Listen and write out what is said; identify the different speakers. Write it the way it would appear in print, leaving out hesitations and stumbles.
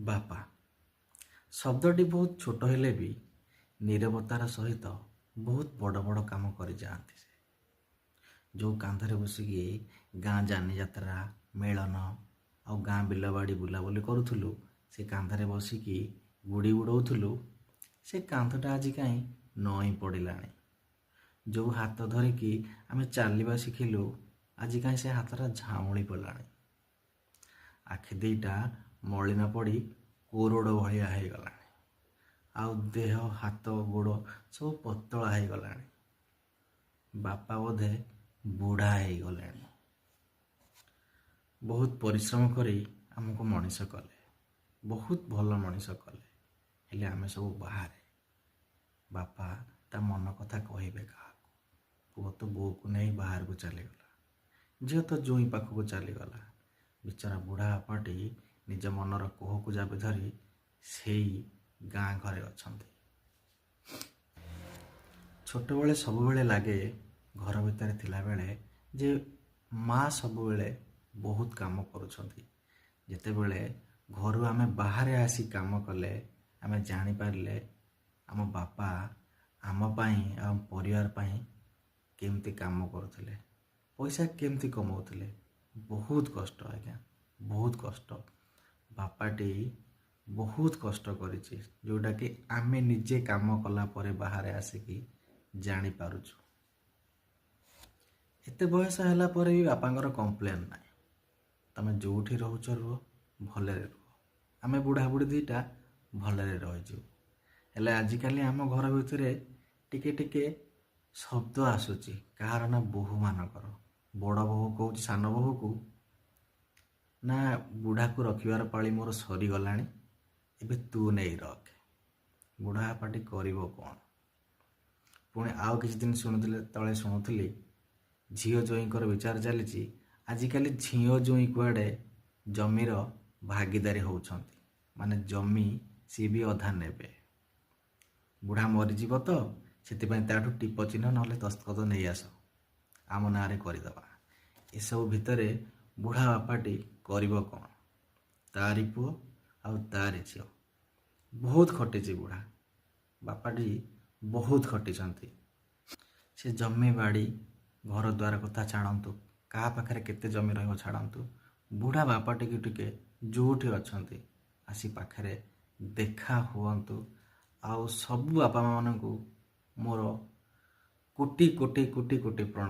Speaker 1: ବାପା ଶବ୍ଦଟି ବହୁତ ଛୋଟ ହେଲେ ବି ନୀରବତାର ସହିତ ବହୁତ ବଡ଼ ବଡ଼ କାମ କରିଯାଆନ୍ତି। ସେ ଯେଉଁ କାନ୍ଧରେ ବସିକି ଗାଁ ଯାନିଯାତ୍ରା ମେଳନ ଆଉ ଗାଁ ବିଲବାଡ଼ି ବୁଲାବୁଲି କରୁଥିଲୁ, ସେ କାନ୍ଧରେ ବସିକି ଗୁଡ଼ି ଉଡ଼ଉଥିଲୁ, ସେ କାନ୍ଧଟା ଆଜି କାହିଁ ନଇଁ ପଡ଼ିଲାଣି। ଯେଉଁ ହାତ ଧରିକି ଆମେ ଚାଲିବା ଶିଖିଲୁ, ଆଜି କାହିଁ ସେ ହାତଟା ଝାଉଁଳି ପଡ଼ିଲାଣି। ଆଖି ଦୁଇଟା ମଳିନ ପଡ଼ି କୋରଡ଼ ଭଳିଆ ହେଇଗଲାଣି। ଆଉ ଦେହ ହାତ ଗୋଡ଼ ସବୁ ପତଳା ହେଇଗଲାଣି। ବାପା ବୋଧେ ବୁଢ଼ା ହେଇଗଲେଣି। ବହୁତ ପରିଶ୍ରମ କରି ଆମକୁ ମଣିଷ କଲେ, ବହୁତ ଭଲ ମଣିଷ କଲେ, ହେଲେ ଆମେ ସବୁ ବାହାରେ। ବାପା ତା ମନ କଥା କହିବେ କାହାକୁ? ପୁଅ ତ ବୋଉକୁ ନେଇ ବାହାରକୁ ଚାଲିଗଲା, ଝିଅ ତ ଜୁଇଁ ପାଖକୁ ଚାଲିଗଲା। ବିଚରା ବୁଢ଼ା ବାପାଟି ନିଜ ମନର କୋହକୁ ଜାବି ଧରି ସେଇ ଗାଁ ଘରେ ଅଛନ୍ତି। ଛୋଟବେଳେ ସବୁବେଳେ ଲାଗେ, ଘର ଭିତରେ ଥିଲାବେଳେ, ଯେ ମା ସବୁବେଳେ ବହୁତ କାମ କରୁଛନ୍ତି। ଯେତେବେଳେ ଘରୁ ଆମେ ବାହାରେ ଆସି କାମ କଲେ, ଆମେ ଜାଣିପାରିଲେ ଆମ ବାପା ଆମ ପାଇଁ ଆମ ପରିବାର ପାଇଁ କେମିତି କାମ କରୁଥିଲେ, ପଇସା କେମିତି କମାଉଥିଲେ। ବହୁତ କଷ୍ଟ ଆଜ୍ଞା, ବହୁତ କଷ୍ଟ। ବାପାଟି ବହୁତ କଷ୍ଟ କରିଛି, ଯେଉଁଟାକି ଆମେ ନିଜେ କାମ କଲା ପରେ ବାହାରେ ଆସିକି ଜାଣିପାରୁଛୁ। ଏତେ ବୟସ ହେଲା ପରେ ବି ବାପାଙ୍କର କମ୍ପ୍ଲେନ୍ ନାହିଁ। ତମେ ଯେଉଁଠି ରହୁଛ ରୁହ, ଭଲରେ ରୁହ। ଆମେ ବୁଢ଼ାବୁଢ଼ୀ ଦୁଇଟା ଭଲରେ ରହିଛୁ। ହେଲେ ଆଜିକାଲି ଆମ ଘର ଭିତରେ ଟିକେ ଟିକେ ଶବ୍ଦ ଆସୁଛି। କାହାର ନା ବୋହୂମାନଙ୍କର। ବଡ଼ ବୋହୂ କହୁଛି ସାନ ବୋହୂକୁ, ନା ବୁଢ଼ାକୁ ରଖିବାର ପାଳି ମୋର ସରିଗଲାଣି, ଏବେ ତୁ ନେଇ ରଖେ। ବୁଢ଼ା ବାପାଟି କରିବ କ'ଣ? ପୁଣି ଆଉ କିଛି ଦିନ ତଳେ ଶୁଣୁଥିଲି, ଝିଅ ଜୋଇଁଙ୍କର ବିଚାର ଚାଲିଛି। ଆଜିକାଲି ଝିଅ ଜୋଇଁ କୁଆଡ଼େ ଜମିର ଭାଗିଦାରୀ ହେଉଛନ୍ତି, ମାନେ ଜମି ସିଏ ବି ଅଧା ନେବେ। ବୁଢ଼ା ମରିଯିବ ତ, ସେଥିପାଇଁ ତାଠୁ ଟିପ ଚିହ୍ନ ନହେଲେ ଦସ୍ତଖତ ନେଇ ଆସ, ଆମ ନାଁରେ କରିଦେବା। ଏସବୁ ଭିତରେ ବୁଢ଼ା ବାପାଟି କରିବ କ'ଣ? ତାରି ପୁଅ ଆଉ ତାରି ଝିଅ। ବହୁତ ଖଟିଛି ବୁଢ଼ା ବାପାଟି, ବହୁତ ଖଟିଛନ୍ତି। ସେ ଜମି ବାଡ଼ି ଘର ଦ୍ୱାର କଥା ଛାଡ଼ନ୍ତୁ, କାହା ପାଖରେ କେତେ ଜମି ରହିବ ଛାଡ଼ନ୍ତୁ, ବୁଢ଼ା ବାପାଟିକୁ ଟିକେ ଯେଉଁଠି ଅଛନ୍ତି ଆସି ପାଖରେ ଦେଖା ହୁଅନ୍ତୁ। ଆଉ ସବୁ ବାପା ମାଆମାନଙ୍କୁ ମୋର କୋଟି କୋଟି କୋଟି କୋଟି ପ୍ରଣାମ।